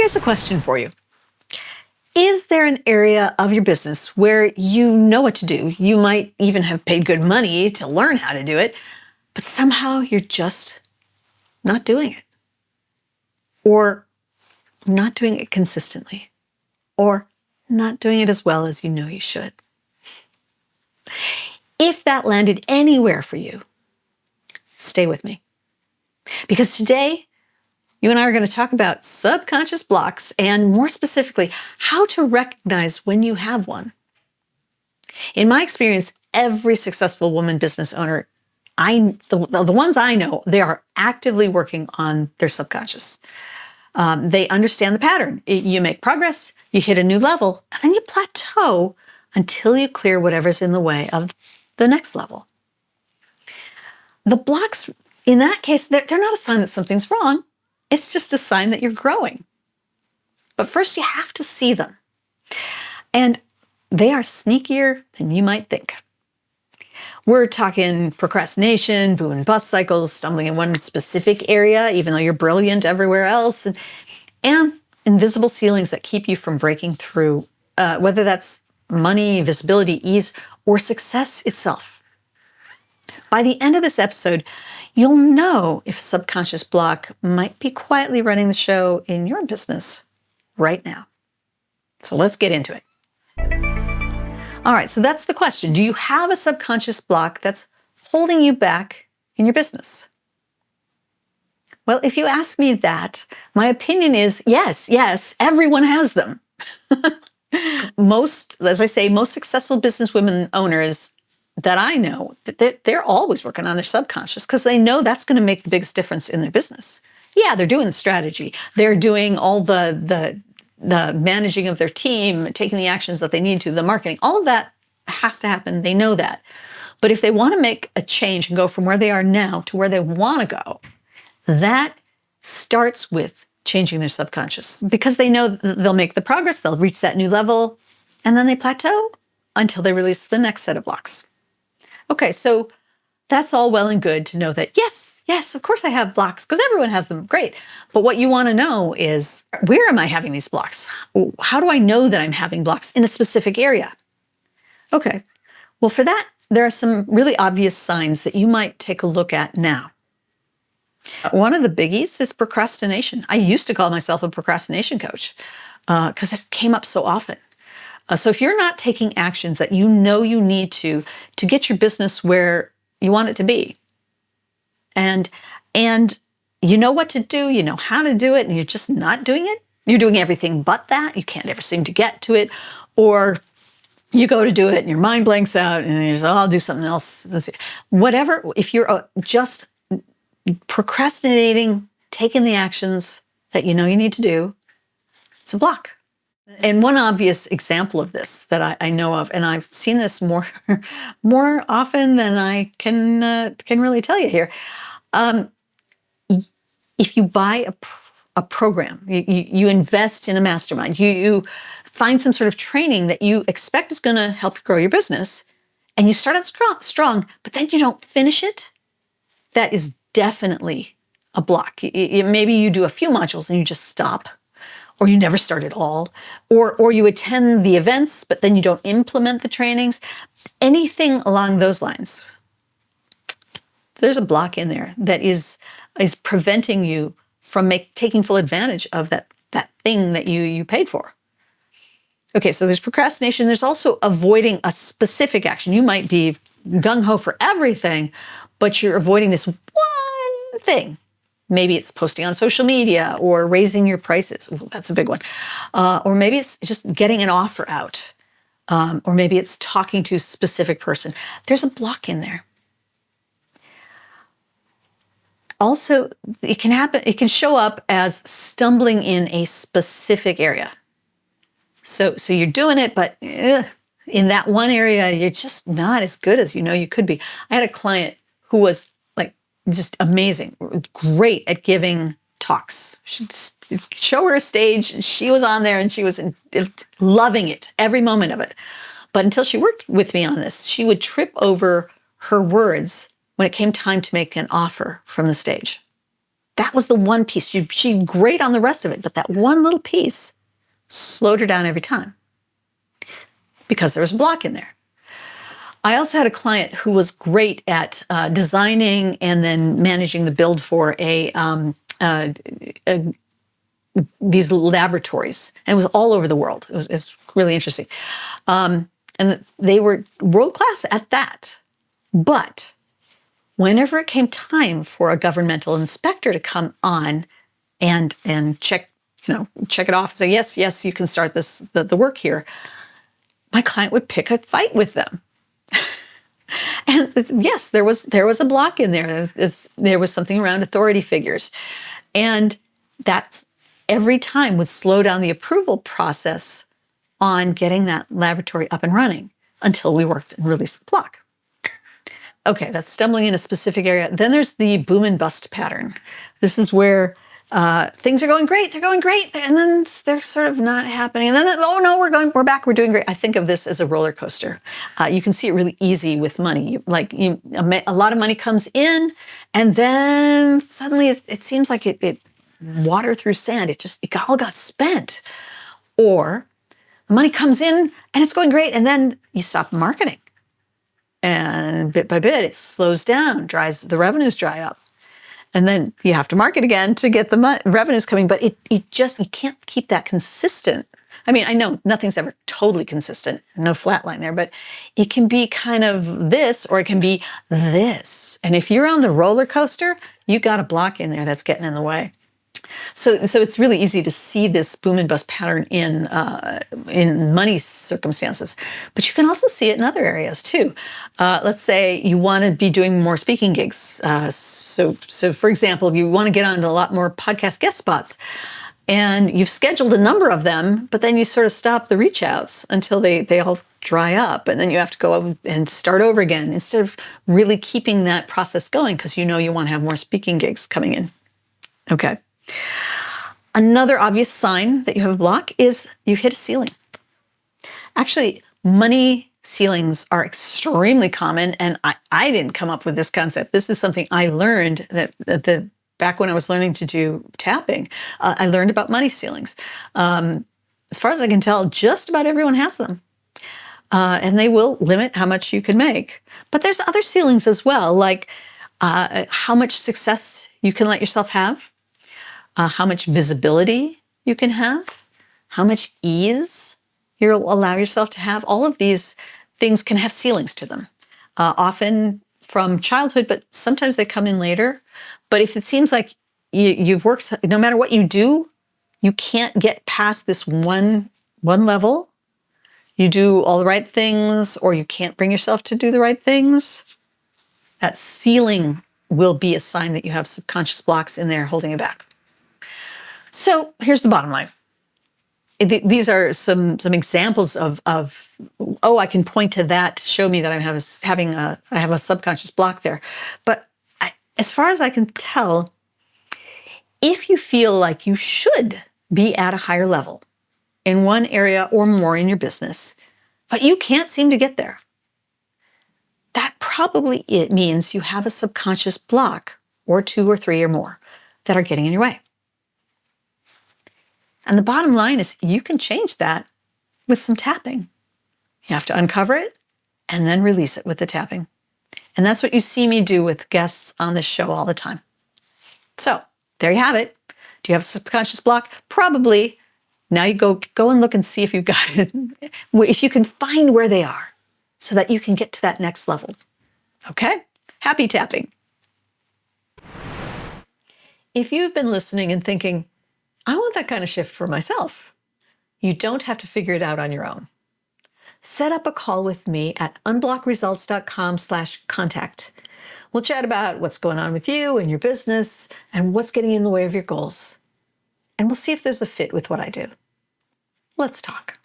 here's a question for you. Is there an area of your business where you know what to do? You might even have paid good money to learn how to do it, but somehow you're just not doing it, or not doing it consistently, or not doing it as well as you know you should. If that landed anywhere for you, stay with me. Because today, you and I are going to talk about subconscious blocks and, more specifically, how to recognize when you have one. In my experience, every successful woman business owner, the ones I know, they are actively working on their subconscious. They understand the pattern. You make progress, you hit a new level, and then you plateau until you clear whatever's in the way of the next level. The blocks, in that case, they're not a sign that something's wrong. It's just a sign that you're growing. But first, you have to see them. And they are sneakier than you might think. We're talking procrastination, boom and bust cycles, stumbling in one specific area, even though you're brilliant everywhere else, and invisible ceilings that keep you from breaking through, whether that's money, visibility, ease, or success itself. By the end of this episode, you'll know if a subconscious block might be quietly running the show in your business right now. So let's get into it. All right, so that's the question. Do you have a subconscious block that's holding you back in your business? Well, if you ask me that, my opinion is yes, everyone has them. Most successful business women owners that I know, they're always working on their subconscious because they know that's going to make the biggest difference in their business. Yeah, they're doing the strategy. They're doing all the managing of their team, taking the actions that they need to, the marketing. All of that has to happen. They know that. But if they want to make a change and go from where they are now to where they want to go, that starts with changing their subconscious because they know they'll make the progress, they'll reach that new level, and then they plateau until they release the next set of blocks. Okay, so that's all well and good to know that, yes, of course I have blocks because everyone has them. Great. But what you want to know is, where am I having these blocks? How do I know that I'm having blocks in a specific area? Okay, well, for that, there are some really obvious signs that you might take a look at now. One of the biggies is procrastination. I used to call myself a procrastination coach because it came up so often. So if you're not taking actions that you know you need to get your business where you want it to be, and you know what to do, you know how to do it, and you're just not doing it, you're doing everything but that, you can't ever seem to get to it, or you go to do it and your mind blanks out and you're just, I'll do something else. Whatever, if you're just procrastinating, taking the actions that you know you need to do, it's a block. And one obvious example of this that I know of, and I've seen this more often than I can really tell you here. If you buy a program, you invest in a mastermind, you find some sort of training that you expect is going to help you grow your business, and you start out strong, but then you don't finish it, that is definitely a block. Maybe you do a few modules and you just stop, or you never start at all, or you attend the events, but then you don't implement the trainings. Anything along those lines. There's a block in there that is preventing you from taking full advantage of that thing that you paid for. Okay, so there's procrastination. There's also avoiding a specific action. You might be gung-ho for everything, but you're avoiding this one thing. Maybe it's posting on social media or raising your prices. Ooh, that's a big one. Or maybe it's just getting an offer out. Or maybe it's talking to a specific person. There's a block in there. Also, it can happen. It can show up as stumbling in a specific area. So you're doing it, but in that one area, you're just not as good as you know you could be. I had a client who was just amazing, great at giving talks. She'd show her a stage, she was on there and she was loving it, every moment of it. But until she worked with me on this, she would trip over her words when it came time to make an offer from the stage. That was the one piece. She's great on the rest of it, but that one little piece slowed her down every time because there was a block in there. I also had a client who was great at designing and then managing the build for these laboratories, and it was all over the world. It's really interesting, and they were world class at that. But whenever it came time for a governmental inspector to come on and check it off and say yes, you can start the work here, my client would pick a fight with them. And yes, there was a block in there. There was something around authority figures, and that's every time would slow down the approval process on getting that laboratory up and running until we worked and released the block. Okay, that's stumbling in a specific area. Then there's the boom and bust pattern. This is where things are going great, and then they're sort of not happening. And then, oh no, we're back, we're doing great. I think of this as a roller coaster. You can see it really easy with money. A lot of money comes in, and then suddenly it seems like it water through sand. It all got spent. Or the money comes in and it's going great, and then you stop marketing. And bit by bit, it slows down, the revenues dry up. And then you have to market again to get the revenues coming, but you can't keep that consistent. I mean, I know nothing's ever totally consistent, no flat line there, but it can be kind of this, or it can be this. And if you're on the roller coaster, you got a block in there that's getting in the way. So it's really easy to see this boom and bust pattern in money circumstances, but you can also see it in other areas too. Let's say you want to be doing more speaking gigs. So for example, you want to get on to a lot more podcast guest spots, and you've scheduled a number of them, but then you sort of stop the reach outs until they all dry up, and then you have to go and start over again instead of really keeping that process going because you want to have more speaking gigs coming in. Okay. Another obvious sign that you have a block is you hit a ceiling. Actually, money ceilings are extremely common, and I didn't come up with this concept. This is something I learned that back when I was learning to do tapping. I learned about money ceilings. As far as I can tell, just about everyone has them. And they will limit how much you can make. But there's other ceilings as well, like how much success you can let yourself have. How much visibility you can have, how much ease you'll allow yourself to have. All of these things can have ceilings to them, often from childhood, but sometimes they come in later. But if it seems like you've worked, no matter what you do, you can't get past this one level, you do all the right things, or you can't bring yourself to do the right things, that ceiling will be a sign that you have subconscious blocks in there holding you back. So here's the bottom line. These are some examples of I can point to that to show me that I have a subconscious block there. But as far as I can tell, if you feel like you should be at a higher level in one area or more in your business, but you can't seem to get there, that probably it means you have a subconscious block, or 2 or 3 or more, that are getting in your way. And the bottom line is you can change that with some tapping. You have to uncover it and then release it with the tapping. And that's what you see me do with guests on this show all the time. So there you have it. Do you have a subconscious block? Probably. Now you go and look and see if you've got it, if you can find where they are so that you can get to that next level. Okay? Happy tapping. If you've been listening and thinking, I want that kind of shift for myself, you don't have to figure it out on your own. Set up a call with me at unblockresults.com/contact. We'll chat about what's going on with you and your business and what's getting in the way of your goals. And we'll see if there's a fit with what I do. Let's talk.